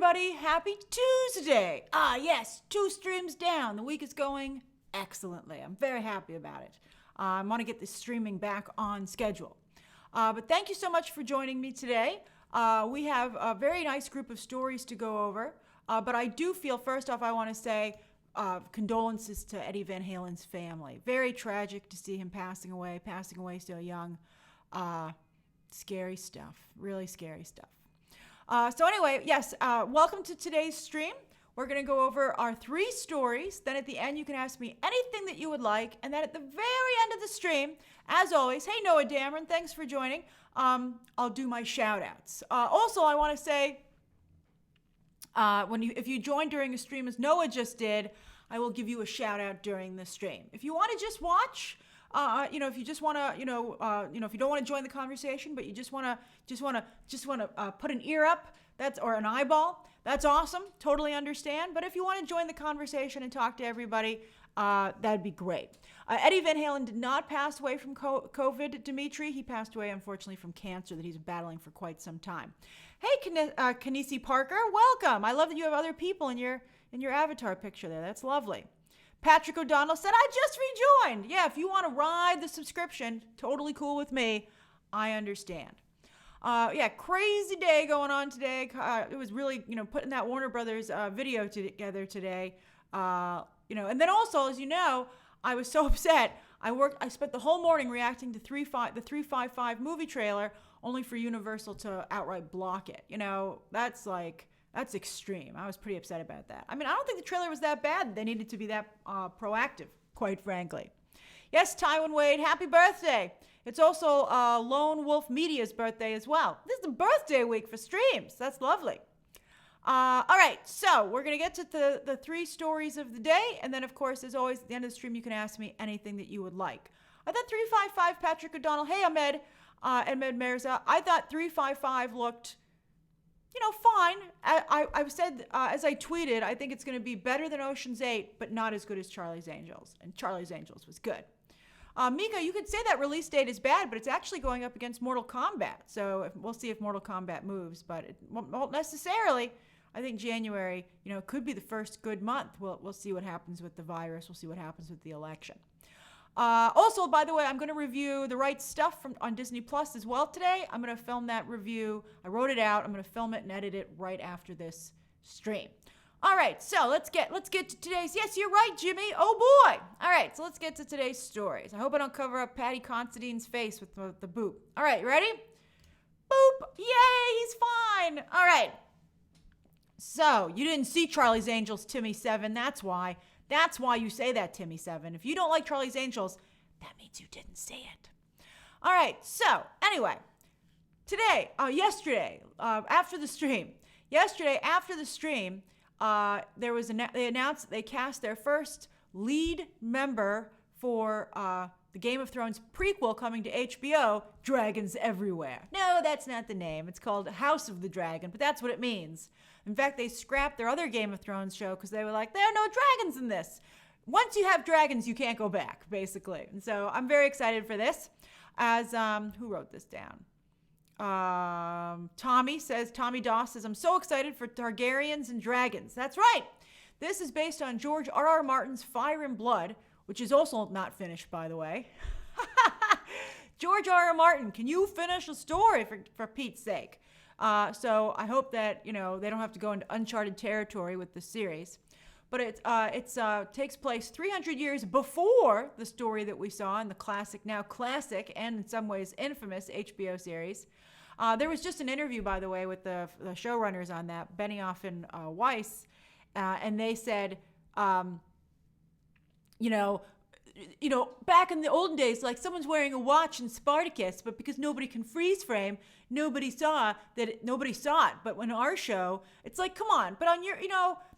everybody. Happy Tuesday. Yes, 2 streams down. The week is going excellently. I'm very happy about it. I want to get this streaming back on schedule. But thank you so much for joining me today. We have a very nice group of stories to go over. But I do feel, first off, I want to say condolences to Eddie Van Halen's family. Very tragic to see him passing away so young. Scary stuff, really scary stuff. So anyway, yes, welcome to today's stream. We're going to go over our 3 stories. Then at the end, you can ask me anything that you would like. And then at the very end of the stream, as always, hey, Noah Dameron, thanks for joining. I'll do my shout outs. Also, I want to say, if you join during a stream, as Noah just did, I will give you a shout out during the stream. If you want to just watch, if you just want to, if you don't want to join the conversation, but you just want to put an ear up, or an eyeball, that's awesome. Totally understand. But if you want to join the conversation and talk to everybody, that'd be great. Eddie Van Halen did not pass away from COVID, Dimitri. He passed away, unfortunately, from cancer that he's battling for quite some time. Hey, Kanisi Parker, welcome. I love that you have other people in your avatar picture there. That's lovely. Patrick O'Donnell said, I just rejoined. Yeah, if you want to ride the subscription, totally cool with me. I understand. Crazy day going on today. It was really, putting that Warner Brothers video together today. And then also, as you know, I was so upset. I spent the whole morning reacting to the 355 movie trailer, only for Universal to outright block it. That's extreme. I was pretty upset about that. I don't think the trailer was that bad. They needed to be that proactive, quite frankly. Yes, Tywin Wade, happy birthday. It's also Lone Wolf Media's birthday as well. This is the birthday week for streams. That's lovely. All right, so we're going to get to the 3 stories of the day. And then, of course, as always, at the end of the stream, you can ask me anything that you would like. I thought 355, Patrick O'Donnell. Hey, Ahmed Mirza. I thought 355 looked, fine. I said, as I tweeted, I think it's going to be better than Ocean's 8, but not as good as Charlie's Angels. And Charlie's Angels was good. Mika, you could say that release date is bad, but it's actually going up against Mortal Kombat. So we'll see if Mortal Kombat moves, but it won't necessarily. I think January, could be the first good month. We'll see what happens with the virus. We'll see what happens with the election. Also, by the way, I'm going to review The Right Stuff on Disney Plus as well today. I'm going to film that review. I wrote it out. I'm going to film it and edit it right after this stream. All right, so let's get to today's. Yes, you're right, Jimmy. Oh boy. All right, so let's get to today's stories. I hope I don't cover up Paddy Considine's face with the boop. All right, you ready? Boop. Yay, he's fine. All right. So you didn't see Charlie's Angels, Timmy 7. That's why. That's why you say that, Timmy 7. If you don't like Charlie's Angels, that means you didn't see it. All right. So anyway, yesterday after the stream, they announced that they cast their first lead member for the Game of Thrones prequel coming to HBO, Dragons Everywhere. No, that's not the name. It's called House of the Dragon, but that's what it means. In fact, they scrapped their other Game of Thrones show because they were like, there are no dragons in this. Once you have dragons, you can't go back, basically. And so I'm very excited for this. As, who wrote this down? Tommy Doss says, I'm so excited for Targaryens and dragons. That's right. This is based on George R.R. Martin's Fire and Blood, which is also not finished, by the way. George R.R. Martin, can you finish a story for Pete's sake? So I hope that, they don't have to go into uncharted territory with the series. But it takes place 300 years before the story that we saw in the now classic and in some ways infamous HBO series. There was just an interview, by the way, with the showrunners on that, Benioff and Weiss, and they said, back in the olden days, like someone's wearing a watch in Spartacus, but because nobody can freeze frame, nobody saw it. But when our show, it's like, come on. But on your,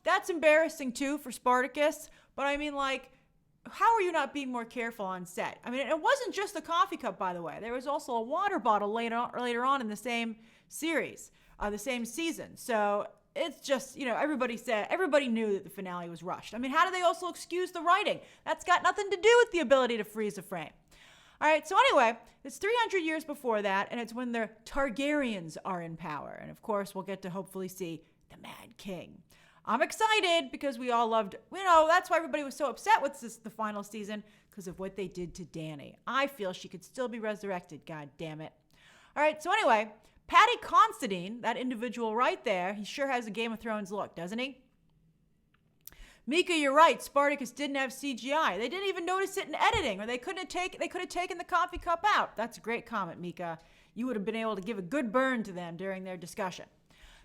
that's embarrassing too for Spartacus. But I mean, like, how are you not being more careful on set? I mean, it wasn't just the coffee cup, by the way. There was also a water bottle later on in the same series, the same season. So it's just, everybody knew that the finale was rushed. I mean, how do they also excuse the writing? That's got nothing to do with the ability to freeze a frame. All right, so anyway, it's 300 years before that, and it's when the Targaryens are in power. And of course, we'll get to hopefully see the Mad King. I'm excited because we all loved, that's why everybody was so upset with the final season, because of what they did to Dany. I feel she could still be resurrected, god damn it. All right, so anyway, Paddy Considine, that individual right there, he sure has a Game of Thrones look, doesn't he? Mika, you're right. Spartacus didn't have CGI. They didn't even notice it in editing, or they could have taken the coffee cup out. That's a great comment, Mika. You would have been able to give a good burn to them during their discussion.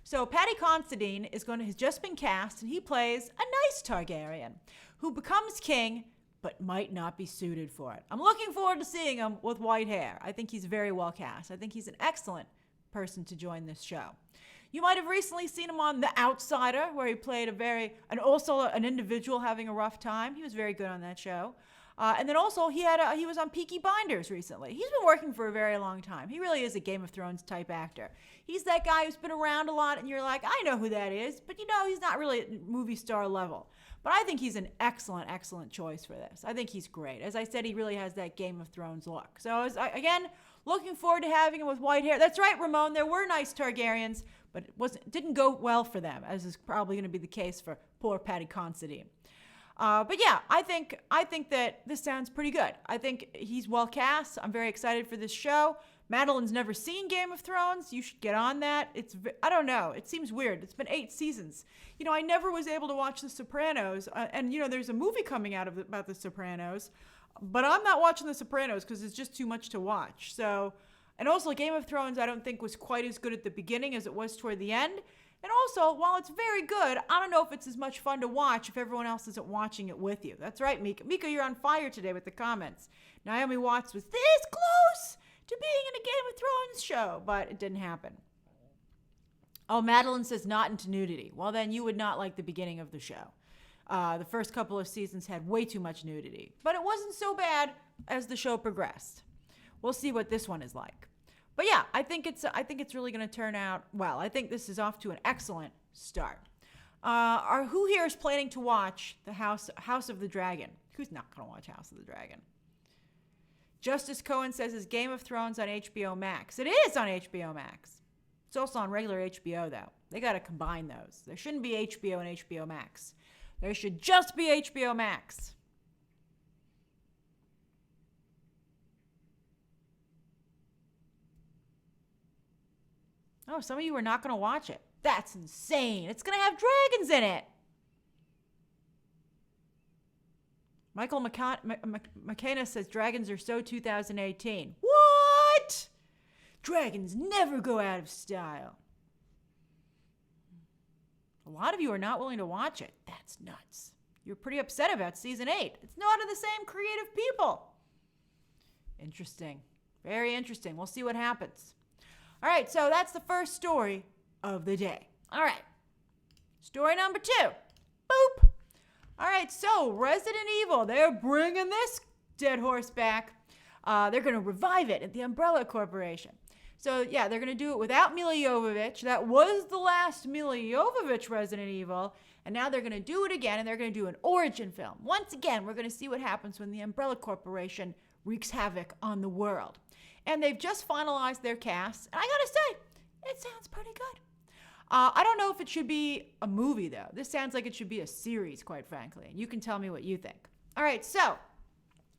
So Paddy Considine has just been cast, and he plays a nice Targaryen who becomes king, but might not be suited for it. I'm looking forward to seeing him with white hair. I think he's very well cast. I think he's an excellent person to join this show. You might have recently seen him on The Outsider, where he played also an individual having a rough time. He was very good on that show. And then also he was on Peaky Blinders recently. He's been working for a very long time. He really is a Game of Thrones type actor. He's that guy who's been around a lot, and you're like, I know who that is, but he's not really at movie star level. But I think he's an excellent, excellent choice for this. I think he's great. As I said, he really has that Game of Thrones look. So again, looking forward to having him with white hair. That's right, Ramon. There were nice Targaryens, but it didn't go well for them, as is probably going to be the case for poor Paddy Considine. But yeah, I think that this sounds pretty good. I think he's well cast. I'm very excited for this show. Madeline's never seen Game of Thrones. You should get on that. I don't know. It seems weird. It's been 8 seasons. I never was able to watch The Sopranos. And there's a movie coming out about The Sopranos. But I'm not watching The Sopranos because it's just too much to watch. So, and also Game of Thrones I don't think was quite as good at the beginning as it was toward the end. And also, while it's very good, I don't know if it's as much fun to watch if everyone else isn't watching it with you. That's right, Mika. Mika, you're on fire today with the comments. Naomi Watts was this close to being in a Game of Thrones show, but it didn't happen. Oh, Madeline says not into nudity. Well, then you would not like the beginning of the show. The first couple of seasons had way too much nudity, but it wasn't so bad as the show progressed. We'll see what this one is like. But yeah, I think it's really going to turn out well. I think this is off to an excellent start. Who here is planning to watch the House of the Dragon? Who's not going to watch House of the Dragon? Justice Cohen says it's Game of Thrones on HBO Max. It is on HBO Max. It's also on regular HBO though. They got to combine those. There shouldn't be HBO and HBO Max. There should just be HBO Max. Oh, some of you are not going to watch it. That's insane. It's going to have dragons in it. Michael McKenna says dragons are so 2018. What? Dragons never go out of style. A lot of you are not willing to watch it. That's nuts. You're pretty upset about season 8. It's not of the same creative people. Interesting. Very interesting. We'll see what happens. All right, so that's the first story of the day. All right. Story number 2. Boop. All right, so Resident Evil, they're bringing this dead horse back. They're going to revive it at the Umbrella Corporation. So, yeah, they're going to do it without Milla Jovovich. That was the last Milla Jovovich Resident Evil. And now they're going to do it again, and they're going to do an origin film. Once again, we're going to see what happens when the Umbrella Corporation wreaks havoc on the world. And they've just finalized their cast. And I got to say, it sounds pretty good. I don't know if it should be a movie, though. This sounds like it should be a series, quite frankly. And you can tell me what you think. All right, so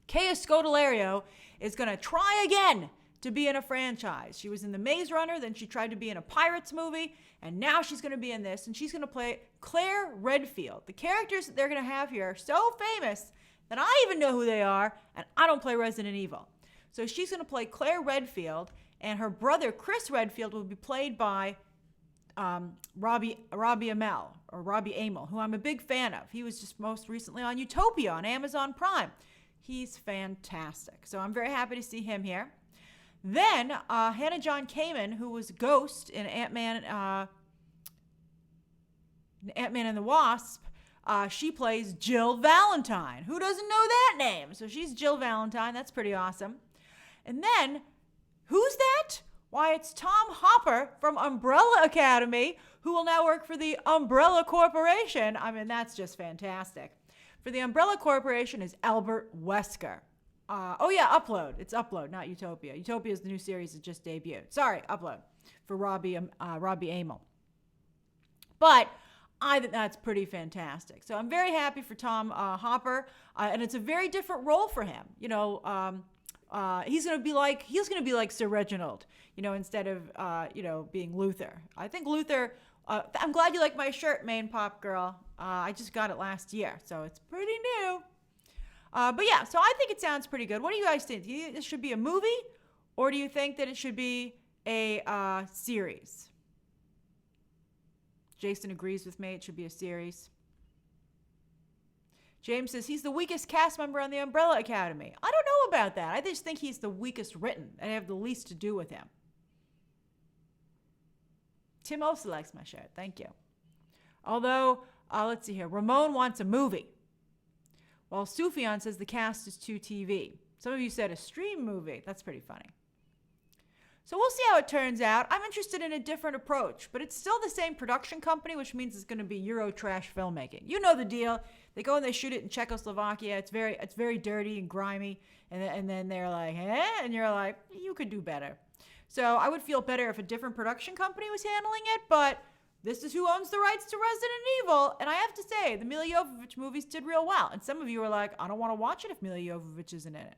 Kaya Scodelario is going to try again to be in a franchise. She was in The Maze Runner, then she tried to be in a Pirates movie, and now she's going to be in this, and she's going to play Claire Redfield. The characters that they're going to have here are so famous that I even know who they are, and I don't play Resident Evil. So she's going to play Claire Redfield, and her brother, Chris Redfield, will be played by Robbie Amell, who I'm a big fan of. He was just most recently on Utopia on Amazon Prime. He's fantastic. So I'm very happy to see him here. Then Hannah John Kamen, who was Ghost in Ant-Man and the Wasp, she plays Jill Valentine. Who doesn't know that name? So she's Jill Valentine. That's pretty awesome. And then, who's that? Why, it's Tom Hopper from Umbrella Academy, who will now work for the Umbrella Corporation. I mean, that's just fantastic. For the Umbrella Corporation is Albert Wesker. Oh yeah, Upload. It's Upload, not Utopia. Utopia is the new series that just debuted. Sorry, Upload for Robbie Amell. But I think that's pretty fantastic. So I'm very happy for Tom Hopper, and it's a very different role for him. He's gonna be like Sir Reginald, instead of being Luther. I think Luther. I'm glad you like my shirt, Main Pop Girl. I just got it last year, so it's pretty new. But yeah, so I think it sounds pretty good. What do you guys think? Do you think this should be a movie, or do you think that it should be a series? Jason agrees with me. It should be a series. James says he's the weakest cast member on the Umbrella Academy. I don't know about that. I just think he's the weakest written and I have the least to do with him. Tim also likes my shirt. Thank you. Although, let's see here. Ramon wants a movie. While Sufjan says the cast is too TV. Some of you said a stream movie. That's pretty funny. So we'll see how it turns out. I'm interested in a different approach, but it's still the same production company, which means it's going to be Euro trash filmmaking. You know the deal. They go and they shoot it in Czechoslovakia. It's very dirty and grimy, and then they're like, eh? And you're like, you could do better. So I would feel better if a different production company was handling it, but this is who owns the rights to Resident Evil, and I have to say, the Mila Jovovich movies did real well, and some of you are like, I don't want to watch it if Mila Jovovich isn't in it.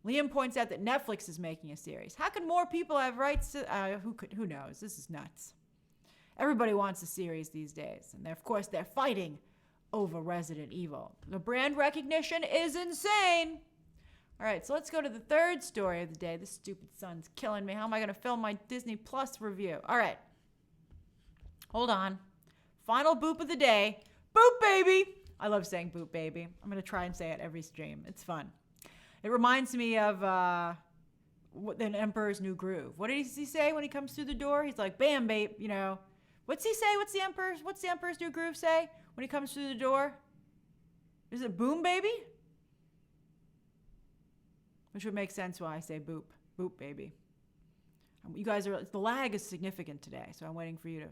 Liam points out that Netflix is making a series. How can more people have rights to... Who knows? This is nuts. Everybody wants a series these days. And of course, they're fighting over Resident Evil. The brand recognition is insane. All right, so let's go to the third story of the day. This stupid son's killing me. How am I going to film my Disney Plus review? All right. Hold on. Final boop of the day. Boop, baby. I love saying boop, baby. I'm going to try and say it every stream. It's fun. It reminds me of an Emperor's New Groove. What does he say when he comes through the door? He's like, bam, babe, What's he say? What's the Emperor's New Groove say when he comes through the door? Is it boom, baby? Which would make sense why I say boop. Boop, baby. You guys the lag is significant today, so I'm waiting for you to.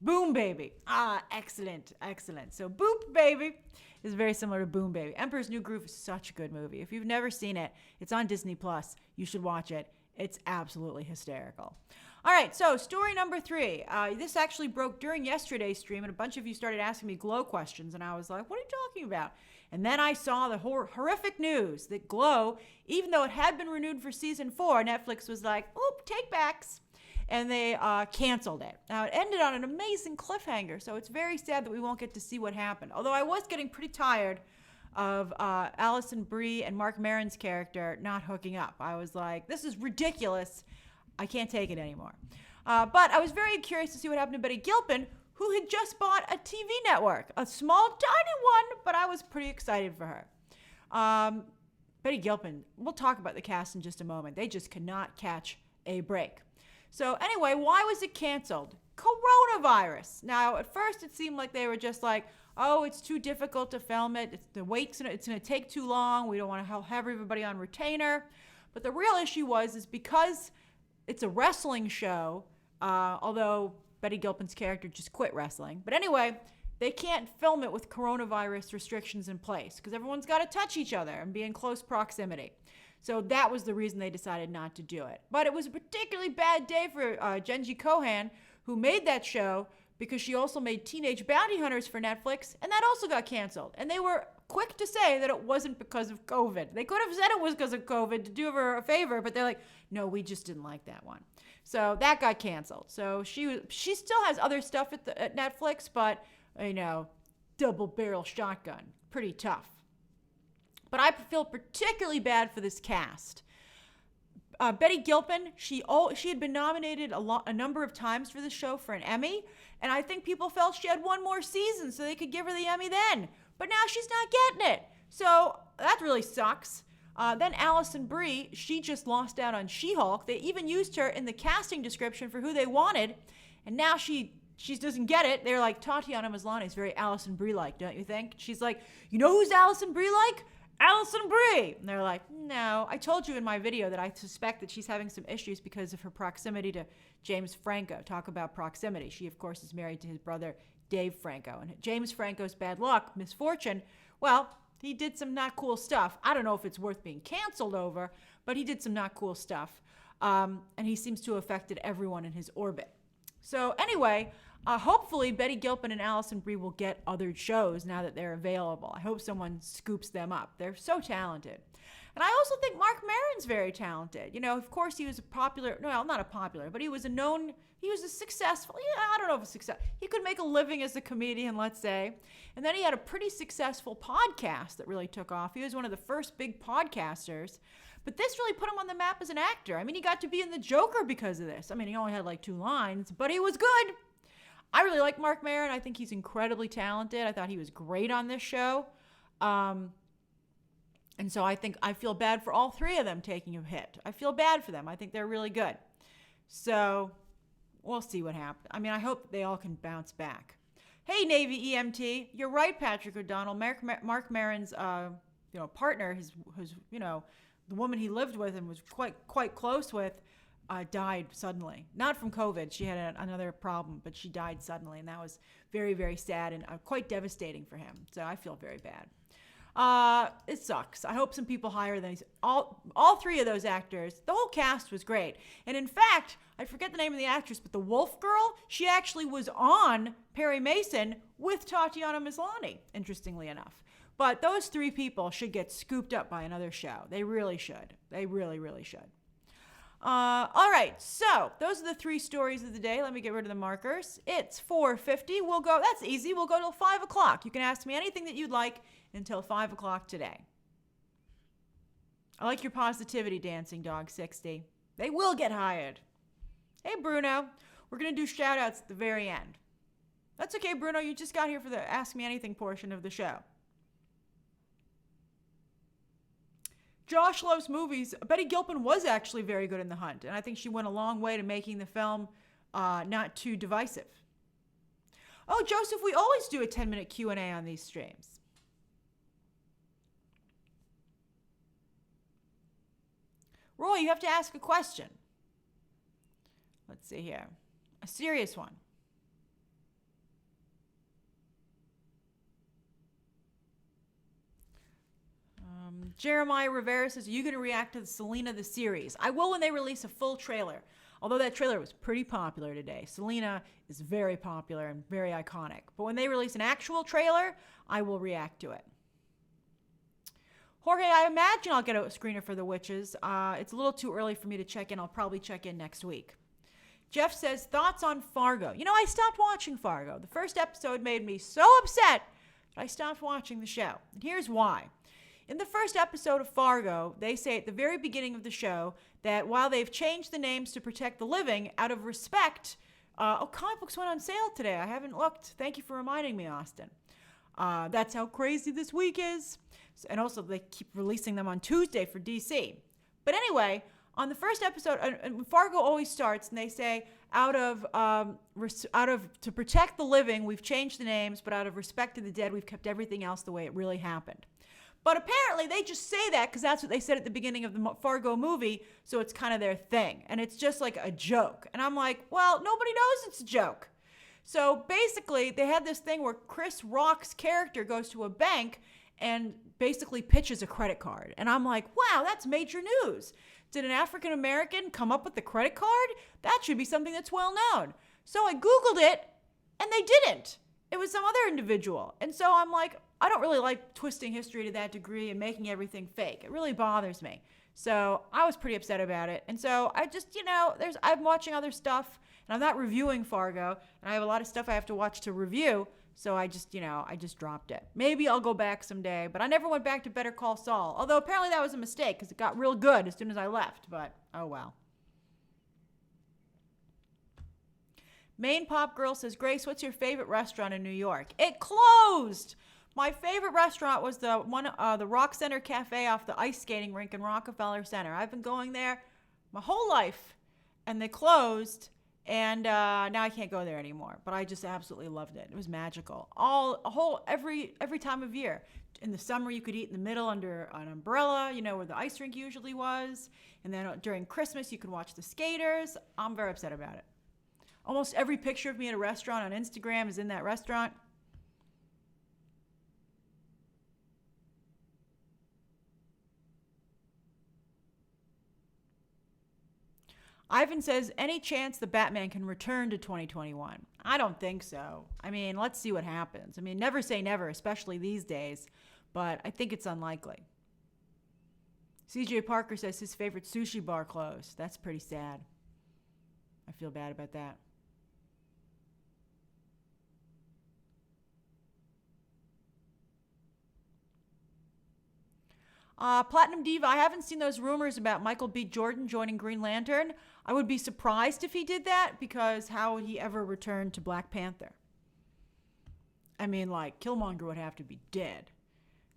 Boom, baby. Ah, excellent, excellent. So Boop, baby is very similar to Boom, baby. Emperor's New Groove is such a good movie. If you've never seen it, it's on Disney Plus. You should watch it. It's absolutely hysterical. All right, so story number 3. This actually broke during yesterday's stream, and a bunch of you started asking me Glow questions, and I was like, what are you talking about? And then I saw the horrific news that Glow, even though it had been renewed for season 4, Netflix was like, oop, take backs. And they canceled it. Now, it ended on an amazing cliffhanger, so it's very sad that we won't get to see what happened. Although I was getting pretty tired of Alison Brie and Mark Maron's character not hooking up. I was like, this is ridiculous. I can't take it anymore. But I was very curious to see what happened to Betty Gilpin, who had just bought a TV network, a small, tiny one, but I was pretty excited for her. Betty Gilpin, we'll talk about the cast in just a moment. They just cannot catch a break. So anyway, why was it canceled? Coronavirus. Now, at first it seemed like they were just like, oh, it's too difficult to film it. It's going to take too long. We don't want to have everybody on retainer. But the real issue is because it's a wrestling show, although Betty Gilpin's character just quit wrestling. But anyway, they can't film it with coronavirus restrictions in place because everyone's got to touch each other and be in close proximity. So that was the reason they decided not to do it. But it was a particularly bad day for Genji Kohan, who made that show because she also made Teenage Bounty Hunters for Netflix, and that also got canceled. And they were quick to say that it wasn't because of COVID. They could have said it was because of COVID to do her a favor, but they're like, no, we just didn't like that one. So that got canceled. So she still has other stuff at Netflix, but, double barrel shotgun, pretty tough. But I feel particularly bad for this cast. Betty Gilpin, she had been nominated a number of times for this show for an Emmy, and I think people felt she had one more season so they could give her the Emmy then. But now she's not getting it. So that really sucks. Then Alison Brie, she just lost out on She-Hulk. They even used her in the casting description for who they wanted, and now she doesn't get it. They're like, Tatiana Maslany is very Alison Brie-like, don't you think? She's like, you know who's Alison Brie-like? Alison Brie. And they're like, no. I told you in my video that I suspect that she's having some issues because of her proximity to James Franco. Talk about proximity. She, of course, is married to his brother, Dave Franco. And James Franco's bad luck, misfortune, Well, he did some not cool stuff. I don't know if it's worth being canceled over, but he did some not cool stuff. And he seems to have affected everyone in his orbit. So anyway, hopefully Betty Gilpin and Allison Brie will get other shows now that they're available. I hope someone scoops them up. They're so talented. And I also think Mark Maron's very talented. You know, of course he was a popular, no, not a popular, but he was a successful, I don't know if a success. He could make a living as a comedian, let's say. And then he had a pretty successful podcast that really took off. He was one of the first big podcasters. But this really put him on the map as an actor. I mean, he got to be in The Joker because of this. I mean, he only had like 2 lines, but he was good. I really like Mark Maron. I think he's incredibly talented. I thought he was great on this show. And so I feel bad for all 3 of them taking a hit. I feel bad for them. I think they're really good. So we'll see what happens. I mean, I hope they all can bounce back. Hey, Navy EMT, you're right, Patrick O'Donnell. Mark Maron's, partner, his the woman he lived with and was quite close with, died suddenly. Not from COVID. She had another problem, but she died suddenly, and that was very, very sad and quite devastating for him. So I feel very bad. It sucks. I hope some people hire them. All 3 of those actors, the whole cast was great. And in fact, I forget the name of the actress, but the Wolf Girl, she actually was on Perry Mason with Tatiana Maslany, interestingly enough. But those 3 people should get scooped up by another show. They really should. They really, really should. All right, so those are the 3 stories of the day. Let me get rid of the markers. It's 4:50. That's easy. We'll go till 5 o'clock. You can ask me anything that you'd like until 5 o'clock today. I like your positivity, Dancing Dog 60. They will get hired. Hey, Bruno. We're going to do shout-outs at the very end. That's okay, Bruno. You just got here for the Ask Me Anything portion of the show. Josh loves movies. Betty Gilpin was actually very good in The Hunt, and I think she went a long way to making the film not too divisive. Oh, Joseph, we always do a 10-minute Q&A on these streams. Roy, you have to ask a question. Let's see here. A serious one. Jeremiah Rivera says, are you going to react to the Selena the series? I will when they release a full trailer. Although that trailer was pretty popular today. Selena is very popular and very iconic. But when they release an actual trailer, I will react to it. Jorge, I imagine I'll get a screener for The Witches. It's a little too early for me to check in. I'll probably check in next week. Jeff says, thoughts on Fargo? You know, I stopped watching Fargo. The first episode made me so upset that I stopped watching the show. And here's why. In the first episode of Fargo, they say at the very beginning of the show that while they've changed the names to protect the living, out of respect, comic books went on sale today. I haven't looked. Thank you for reminding me, Austin. That's how crazy this week is. And also, they keep releasing them on Tuesday for DC. But anyway, on the first episode, and Fargo always starts, and they say, to protect the living, we've changed the names, but out of respect to the dead, we've kept everything else the way it really happened. But apparently they just say that because that's what they said at the beginning of the Fargo movie, so it's kind of their thing. And it's just like a joke. And I'm like, well, nobody knows it's a joke. So basically, they had this thing where Chris Rock's character goes to a bank and basically pitches a credit card. And I'm like, wow, that's major news. Did an African American come up with the credit card? That should be something that's well known. So I Googled it, and they didn't. It was some other individual. And so I'm like, I don't really like twisting history to that degree and making everything fake. It really bothers me. So I was pretty upset about it. And so I just, I'm watching other stuff, and I'm not reviewing Fargo, and I have a lot of stuff I have to watch to review. So I just dropped it. Maybe I'll go back someday, but I never went back to Better Call Saul. Although apparently that was a mistake because it got real good as soon as I left, but oh well. Main Pop Girl says, Grace, what's your favorite restaurant in New York? It closed! My favorite restaurant was the Rock Center Cafe off the ice skating rink in Rockefeller Center. I've been going there my whole life, and they closed, and now I can't go there anymore. But I just absolutely loved it. It was magical. Every time of year. In the summer, you could eat in the middle under an umbrella, where the ice rink usually was. And then during Christmas, you could watch the skaters. I'm very upset about it. Almost every picture of me at a restaurant on Instagram is in that restaurant. Ivan says, any chance the Batman can return to 2021? I don't think so. I mean, let's see what happens. I mean, never say never, especially these days, but I think it's unlikely. CJ Parker says his favorite sushi bar closed. That's pretty sad. I feel bad about that. Platinum Diva, I haven't seen those rumors about Michael B. Jordan joining Green Lantern. I would be surprised if he did that, because how would he ever return to Black Panther? I mean, like, Killmonger would have to be dead.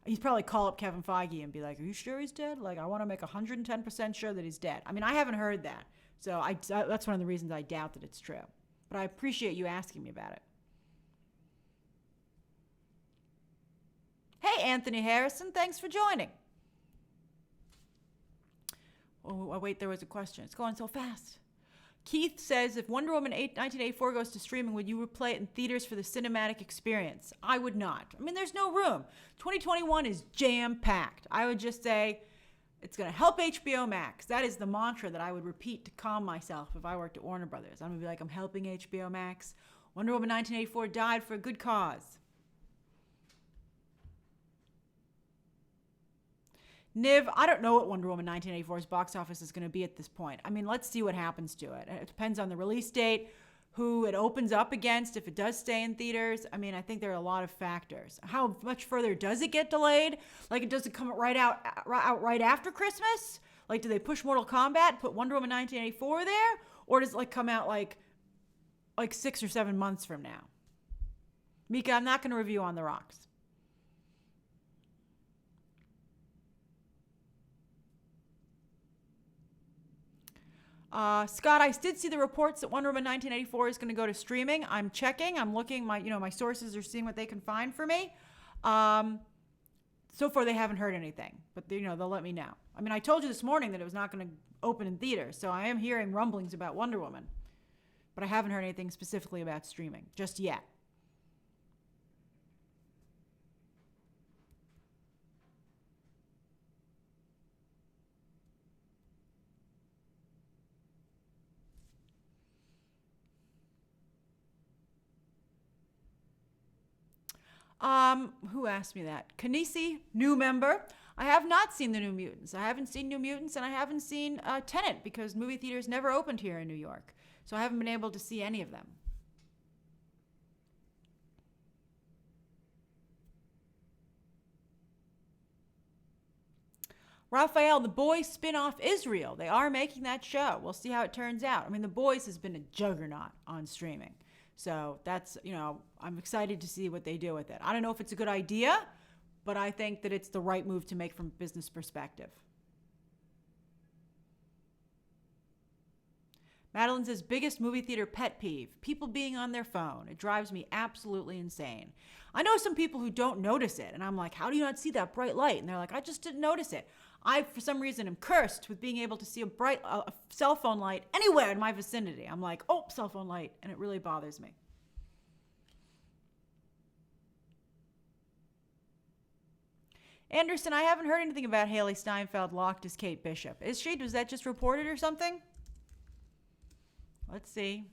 He'd probably call up Kevin Feige and be like, are you sure he's dead? Like, I want to make 110% sure that he's dead. I mean, I haven't heard that. So that's one of the reasons I doubt that it's true. But I appreciate you asking me about it. Hey, Anthony Harrison, thanks for joining. Oh, wait, there was a question. It's going so fast. Keith says, if Wonder Woman 1984 goes to streaming, would you replay it in theaters for the cinematic experience? I would not. I mean, there's no room. 2021 is jam-packed. I would just say it's going to help HBO Max. That is the mantra that I would repeat to calm myself if I worked at Warner Brothers. I'm going to be like, I'm helping HBO Max. Wonder Woman 1984 died for a good cause. Niv, I don't know what Wonder Woman 1984's box office is going to be at this point. I mean, let's see what happens to it. It depends on the release date, who it opens up against, if it does stay in theaters. I mean, I think there are a lot of factors. How much further does it get delayed? Like, does it come right out right after Christmas? Like, do they push Mortal Kombat, put Wonder Woman 1984 there? Or does it, like, come out, like 6 or 7 months from now? Mika, I'm not going to review On the Rocks. Scott, I did see the reports that Wonder Woman 1984 is going to go to streaming. I'm checking. I'm looking. My sources are seeing what they can find for me. So far, they haven't heard anything, but they'll let me know. I mean, I told you this morning that it was not going to open in theaters, so I am hearing rumblings about Wonder Woman, but I haven't heard anything specifically about streaming just yet. Who asked me that? Kanisi, new member. I have not seen the New Mutants. I haven't seen New Mutants, and I haven't seen Tenet, because movie theaters never opened here in New York. So I haven't been able to see any of them. Raphael, The Boys spin-off Israel. They are making that show. We'll see how it turns out. I mean, The Boys has been a juggernaut on streaming. So that's, I'm excited to see what they do with it. I don't know if it's a good idea, but I think that it's the right move to make from a business perspective. Madeline says, biggest movie theater pet peeve, people being on their phone. It drives me absolutely insane. I know some people who don't notice it, and I'm like, how do you not see that bright light? And they're like, I just didn't notice it. I, for some reason, am cursed with being able to see a cell phone light anywhere in my vicinity. I'm like, oh, cell phone light, and it really bothers me. Anderson, I haven't heard anything about Haley Steinfeld locked as Kate Bishop. Is she? Was that just reported or something? Let's see.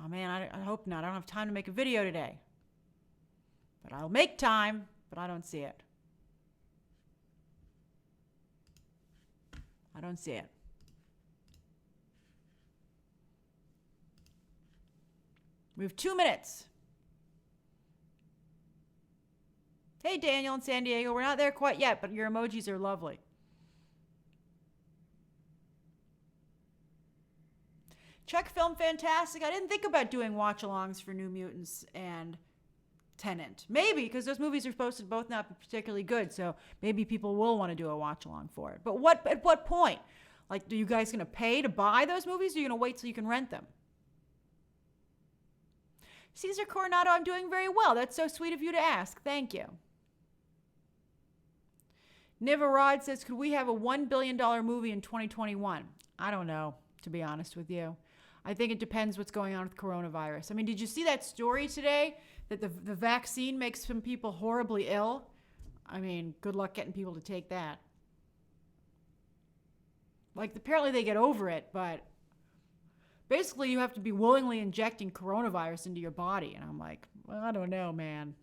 Oh, man, I hope not. I don't have time to make a video today. But I'll make time, but I don't see it. I don't see it. We have 2 minutes. Hey, Daniel in San Diego. We're not there quite yet, but your emojis are lovely. Czech film, fantastic. I didn't think about doing watch-alongs for New Mutants and Tenet. Maybe, because those movies are supposed to both not be particularly good, so maybe people will want to do a watch-along for it. But at what point? Like, are you guys going to pay to buy those movies, or are you going to wait till you can rent them? Cesar Coronado, I'm doing very well. That's so sweet of you to ask. Thank you. Nivarad says, could we have a $1 billion movie in 2021? I don't know, to be honest with you. I think it depends what's going on with coronavirus. I mean, did you see that story today that the vaccine makes some people horribly ill? I mean, good luck getting people to take that. Like, apparently they get over it, but basically you have to be willingly injecting coronavirus into your body. And I'm like, well, I don't know, man.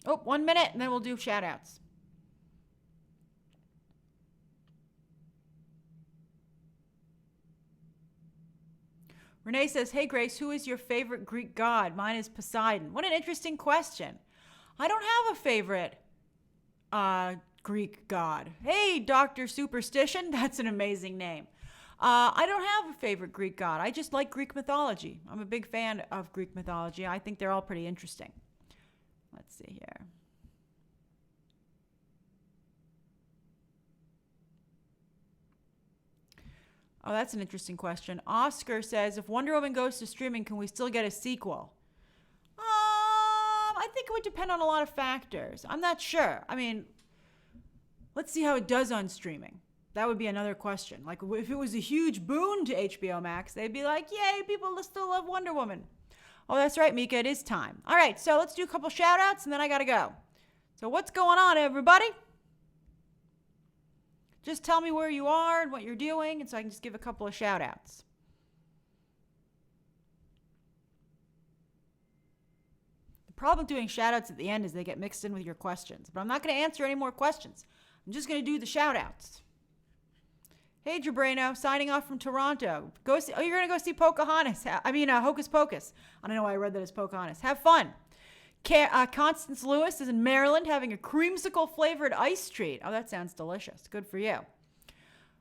Oh, 1 minute, and then we'll do shout-outs. Renee says, hey, Grace, who is your favorite Greek god? Mine is Poseidon. What an interesting question. I don't have a favorite Greek god. Hey, Dr. Superstition. That's an amazing name. I don't have a favorite Greek god. I just like Greek mythology. I'm a big fan of Greek mythology. I think they're all pretty interesting. Let's see here. Oh, that's an interesting question. Oscar says, if Wonder Woman goes to streaming, can we still get a sequel? I think it would depend on a lot of factors. I'm not sure. I mean, let's see how it does on streaming. That would be another question. Like, if it was a huge boon to HBO Max, they'd be like, yay, people still love Wonder Woman. Oh, that's right, Mika, it is time. All right, so let's do a couple shout-outs, and then I got to go. So what's going on, everybody? Just tell me where you are and what you're doing, and so I can just give a couple of shout-outs. The problem with doing shout-outs at the end is they get mixed in with your questions. But I'm not going to answer any more questions. I'm just going to do the shout-outs. Hey, Jabrano, signing off from Toronto. You're going to go see Pocahontas. Hocus Pocus. I don't know why I read that as Pocahontas. Have fun. Constance Lewis is in Maryland having a creamsicle-flavored ice treat. Oh, that sounds delicious. Good for you.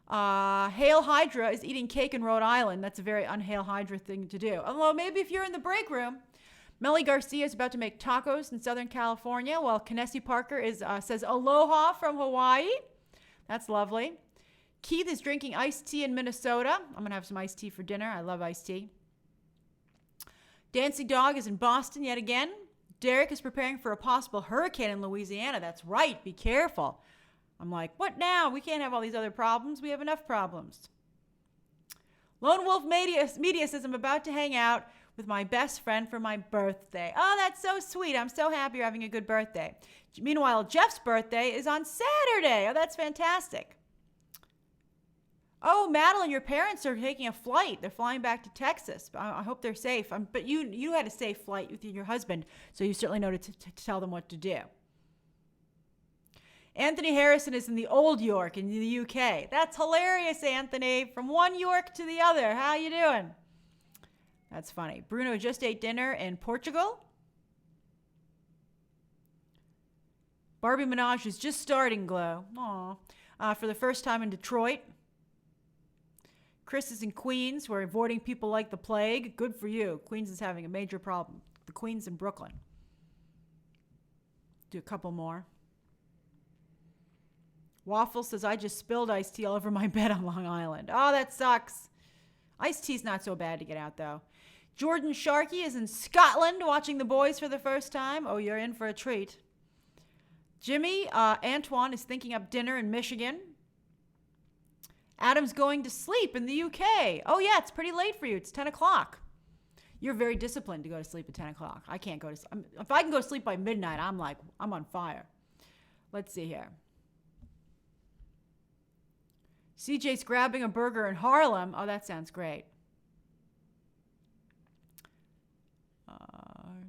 Hail Hydra is eating cake in Rhode Island. That's a very un-Hail Hydra thing to do. Although maybe if you're in the break room. Melly Garcia is about to make tacos in Southern California, while Kinessie Parker says aloha from Hawaii. That's lovely. Keith is drinking iced tea in Minnesota. I'm going to have some iced tea for dinner. I love iced tea. Dancing Dog is in Boston yet again. Derek is preparing for a possible hurricane in Louisiana. That's right. Be careful. I'm like, what now? We can't have all these other problems. We have enough problems. Lone Wolf Media says, I'm about to hang out with my best friend for my birthday. Oh, that's so sweet. I'm so happy you're having a good birthday. Meanwhile, Jeff's birthday is on Saturday. Oh, that's fantastic. Oh, Madeline, your parents are taking a flight. They're flying back to Texas. I hope they're safe. But you had a safe flight with your husband, so you certainly know to tell them what to do. Anthony Harrison is in the Old York in the UK. That's hilarious, Anthony. From one York to the other. How you doing? That's funny. Bruno just ate dinner in Portugal. Barbie Minaj is just starting Glow. Aw. For the first time in Detroit. Chris is in Queens, where avoiding people like the plague. Good for you. Queens is having a major problem. The Queens in Brooklyn. Do a couple more. Waffle says, I just spilled iced tea all over my bed on Long Island. Oh, that sucks. Iced tea's not so bad to get out, though. Jordan Sharkey is in Scotland watching The Boys for the first time. Oh, you're in for a treat. Jimmy, Antoine is thinking up dinner in Michigan. Adam's going to sleep in the UK. Oh, yeah, it's pretty late for you. It's 10 o'clock. You're very disciplined to go to sleep at 10 o'clock. I can't go to sleep. If I can go to sleep by midnight, I'm on fire. Let's see here. CJ's grabbing a burger in Harlem. Oh, that sounds great.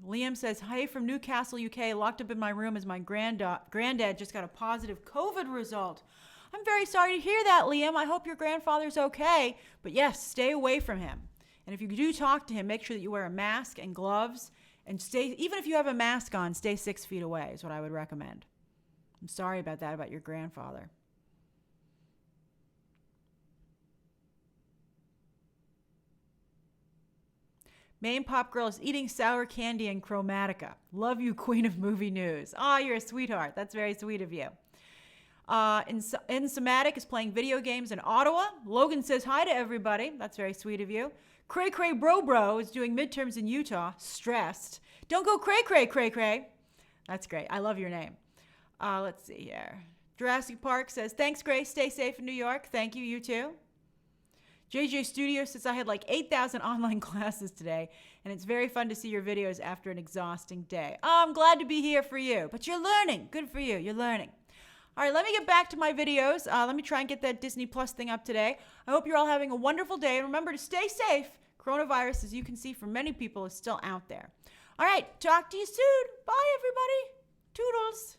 Liam says, hey, from Newcastle, UK, locked up in my room as my granddad just got a positive COVID result. I'm very sorry to hear that, Liam. I hope your grandfather's okay. But yes, stay away from him. And if you do talk to him, make sure that you wear a mask and gloves. And even if you have a mask on, stay 6 feet away is what I would recommend. I'm sorry about that, about your grandfather. Main Pop Girl is eating sour candy in Chromatica. Love you, Queen of Movie News. Ah, you're a sweetheart. That's very sweet of you. Somatic is playing video games in Ottawa. Logan says hi to everybody. That's very sweet of you. Cray Cray Bro Bro is doing midterms in Utah. Stressed. Don't go cray cray cray cray. That's great. I love your name. Let's see here. Jurassic Park says, thanks, Grace. Stay safe in New York. Thank you. You too. JJ Studio says, I had like 8,000 online classes today, and it's very fun to see your videos after an exhausting day. Oh, I'm glad to be here for you, but you're learning. Good for you. You're learning. All right, let me get back to my videos. Let me try and get that Disney Plus thing up today. I hope you're all having a wonderful day. And remember to stay safe. Coronavirus, as you can see for many people, is still out there. All right, talk to you soon. Bye, everybody. Toodles.